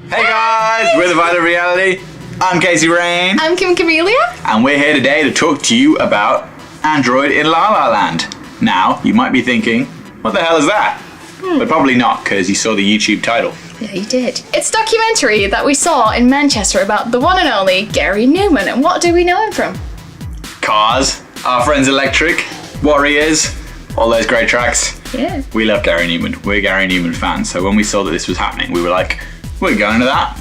Hey guys, we're the Vital Reality. I'm Casey Rain. I'm Kim Camellia. And we're here today to talk to you about Android in La La Land. Now, you might be thinking, what the hell is that? But probably not, because you saw the YouTube title. Yeah, you did. It's a documentary that we saw in Manchester about the one and only Gary Numan. And what do we know him from? Cars, Our Friends Electric, Warriors, all those great tracks. Yeah. We love Gary Numan. We're Gary Numan fans. So when we saw that this was happening, we were like, we're going to that.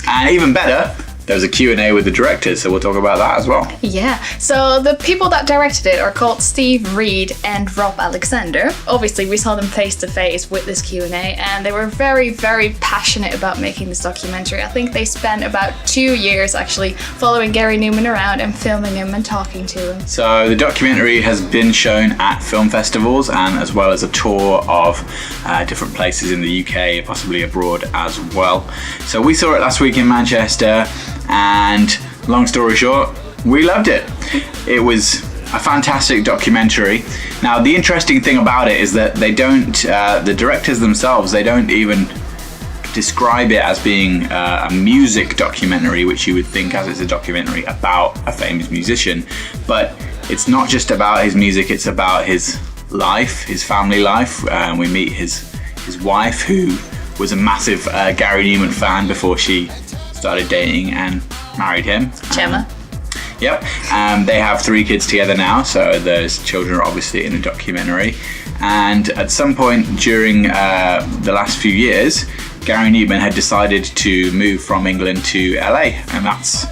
And even better, there was a Q&A with the directors, so we'll talk about that as well. Yeah, so the people that directed it are called Steve Reed and Rob Alexander. Obviously, we saw them face to face with this Q&A, and they were very, very passionate about making this documentary. I think they spent about 2 years actually following Gary Numan around and filming him and talking to him. So the documentary has been shown at film festivals and as well as a tour of different places in the UK, possibly abroad as well. So we saw it last week in Manchester. And long story short, we loved it. It was a fantastic documentary. Now, the interesting thing about it is that they don't, the directors themselves, they don't even describe it as being a music documentary, which you would think as it's a documentary about a famous musician. But it's not just about his music, it's about his life, his family life. We meet his wife, who was a massive Gary Numan fan before she started dating and married him. Gemma. Yep. They have 3 kids together now, so those children are obviously in the documentary. And at some point during the last few years, Gary Numan had decided to move from England to LA, and that's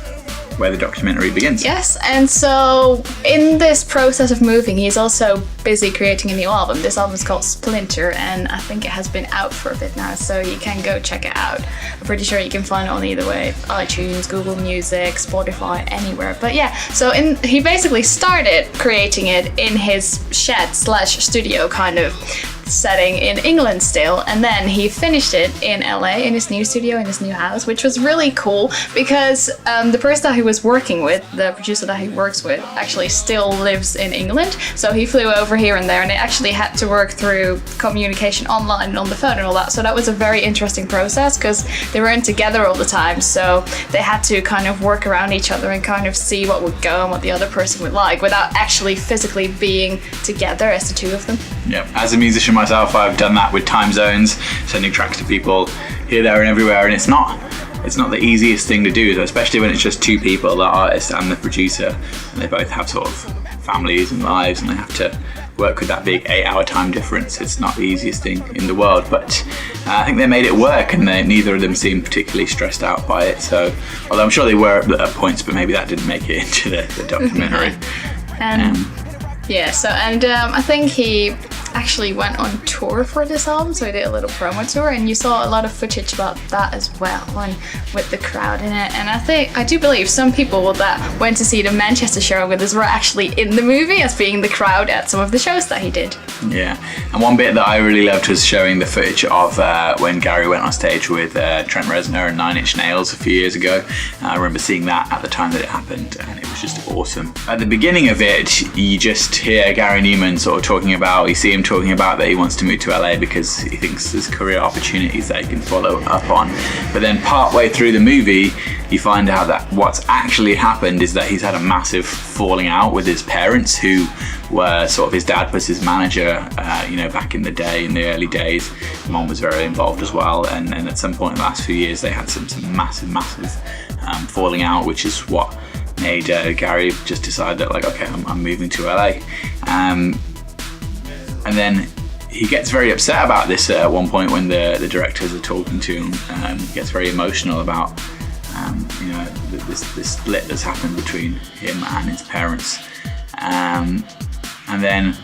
where the documentary begins. Yes, and so in this process of moving, he's also busy creating a new album. This album is called Splinter, and I think it has been out for a bit now, so you can go check it out. I'm pretty sure you can find it on either way, iTunes, Google Music, Spotify, anywhere. But yeah, so he basically started creating it in his shed/studio kind of setting in England still, and then he finished it in LA in his new studio, in his new house, which was really cool because the person that he was working with, the producer that he works with, actually still lives in England, so he flew over here and there, and they actually had to work through communication online and on the phone and all that. So that was a very interesting process because they weren't together all the time, so they had to kind of work around each other and kind of see what would go and what the other person would like without actually physically being together as the two of them. Yeah, as a musician myself, I've done that with time zones, sending tracks to people here, there and everywhere, and it's not the easiest thing to do, especially when it's just 2 people, the artist and the producer, and they both have sort of families and lives, and they have to work with that big 8-hour time difference. It's not the easiest thing in the world, but I think they made it work, and neither of them seemed particularly stressed out by it. So, although I'm sure they were at points, but maybe that didn't make it into the documentary. I think he actually went on tour for this album, so he did a little promo tour, and you saw a lot of footage about that as well, and with the crowd in it. And I do believe some people that went to see the Manchester show with us were actually in the movie as being the crowd at some of the shows that he did. Yeah, and one bit that I really loved was showing the footage of when Gary went on stage with Trent Reznor and 9 Inch Nails a few years ago. I remember seeing that at the time that it happened, and it was just awesome. At the beginning of it, you just hear Gary Numan sort of talking about, you see him talking about that he wants to move to LA because he thinks there's career opportunities that he can follow up on. But then partway through the movie, you find out that what's actually happened is that he's had a massive falling out with his parents, who were sort of, his dad was his manager, back in the day, in the early days. Mom was very involved as well, and at some point in the last few years, they had some massive falling out, which is what made Gary just decide that, like, okay, I'm moving to LA. And then he gets very upset about this at one point when the directors are talking to him. He gets very emotional about this split that's happened between him and his parents. And then,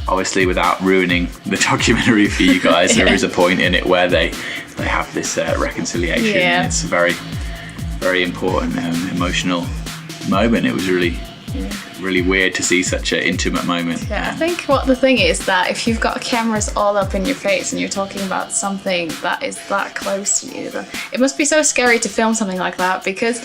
obviously, without ruining the documentary for you guys, there is a point in it where they have this reconciliation. Yeah. It's a very, very important emotional moment. It was really weird to see such an intimate moment. Yeah, I think what the thing is that if you've got cameras all up in your face and you're talking about something that is that close to you, then it must be so scary to film something like that, because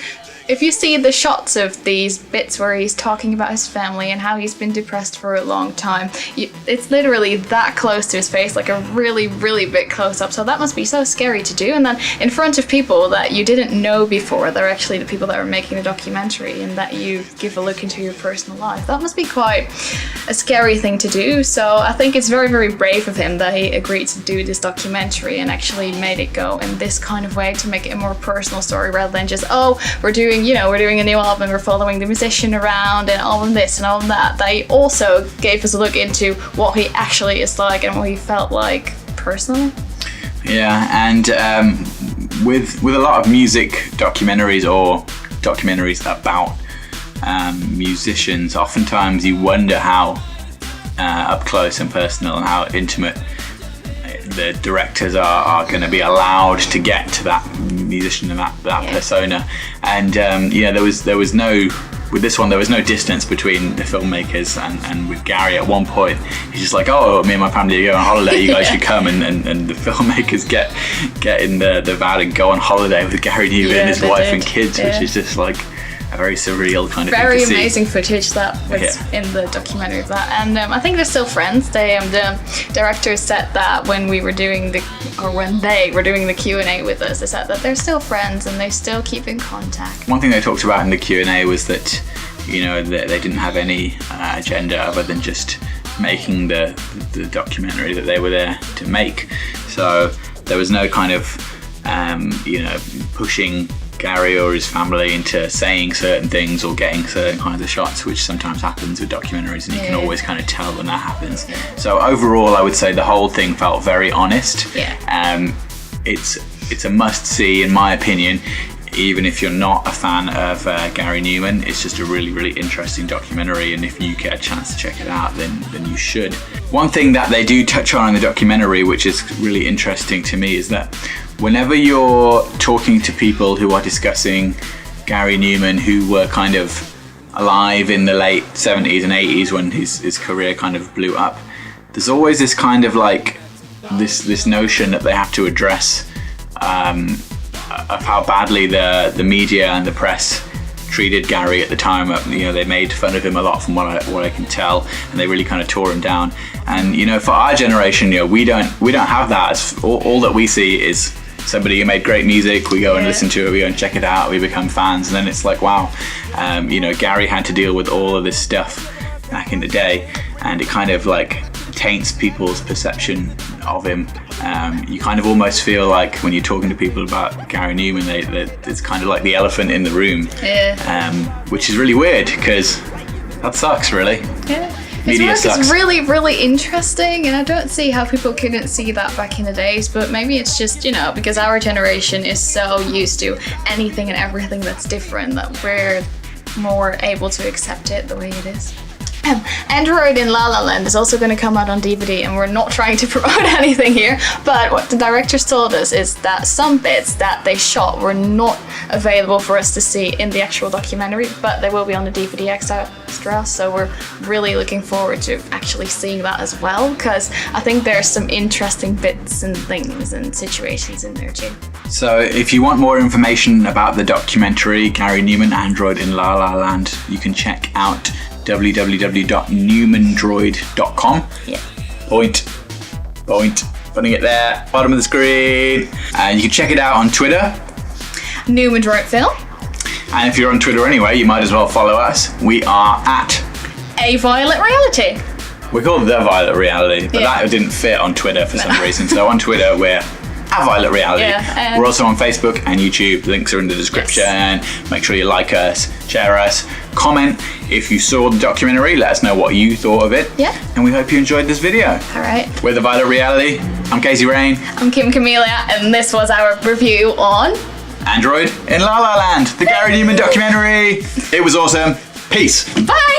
if you see the shots of these bits where he's talking about his family and how he's been depressed for a long time, it's literally that close to his face, like a really, really big close-up. So that must be so scary to do. And then in front of people that you didn't know before, they're actually the people that are making the documentary, and that you give a look into your personal life. That must be quite a scary thing to do. So I think it's very, very brave of him that he agreed to do this documentary and actually made it go in this kind of way to make it a more personal story, rather than just, oh, we're doing a new album, we're following the musician around and all of this and all of that. They also gave us a look into what he actually is like and what he felt like personally. Yeah, and with a lot of music documentaries or documentaries about musicians, oftentimes you wonder how up close and personal and how intimate the directors are going to be allowed to get to that musician and that persona. And there was no, with this one, there was no distance between the filmmakers and with Gary. At one point he's just like, oh, me and my family are going on holiday, you guys should come, and the filmmakers get in the van and go on holiday with Gary Numan and his wife and kids, which is just like a very surreal kind of very thing to amazing footage that was in the documentary of that. And I think they're still friends. The directors said that when they were doing the Q&A with us, they said that they're still friends and they still keep in contact. One thing they talked about in the Q&A was that they didn't have any agenda other than just making the documentary that they were there to make. So there was no kind of pushing Gary or his family into saying certain things or getting certain kinds of shots, which sometimes happens with documentaries, and you can always kind of tell when that happens. So overall, I would say the whole thing felt very honest. It's a must-see, in my opinion. Even if you're not a fan of Gary Numan, it's just a really, really interesting documentary, and if you get a chance to check it out, then you should. One thing that they do touch on in the documentary, which is really interesting to me, is that whenever you're talking to people who are discussing Gary Numan, who were kind of alive in the late 70s and 80s when his career kind of blew up, there's always this kind of like this notion that they have to address of how badly the media and the press treated Gary at the time. They made fun of him a lot, from what I can tell, and they really kind of tore him down. And for our generation, we don't have that. All that we see is somebody who made great music. We go and listen to it, we go and check it out, we become fans, and then it's like, wow, Gary had to deal with all of this stuff back in the day, and it kind of like taints people's perception of him. You kind of almost feel like when you're talking to people about Gary Numan, it's kind of like the elephant in the room, which is really weird, because that sucks, really. His work is really, really interesting, and I don't see how people couldn't see that back in the days, but maybe it's just, because our generation is so used to anything and everything that's different that we're more able to accept it the way it is. Android in La La Land is also going to come out on DVD, and we're not trying to promote anything here, but what the directors told us is that some bits that they shot were not available for us to see in the actual documentary, but they will be on the DVD extra, so we're really looking forward to actually seeing that as well, because I think there's some interesting bits and things and situations in there too. So if you want more information about the documentary Gary Numan, Android in La La Land, you can check out www.numandroid.com. Point, putting it there, bottom of the screen. And you can check it out on Twitter, Numan Droid Film. And if you're on Twitter anyway, you might as well follow us. We are at A Violet Reality. We're called The Violet Reality, but that didn't fit on Twitter for some reason. So on Twitter, we're at Violet Reality. We're also on Facebook and YouTube. Links are in the description. Make sure you like us, share us, comment. If you saw the documentary, let us know what you thought of it. And we hope you enjoyed this video. Alright. We're The Violet Reality. I'm Casey Rain. I'm Kim Camellia, and this was our review on Android in La La Land, the Gary Numan documentary. It was awesome. Peace. Bye!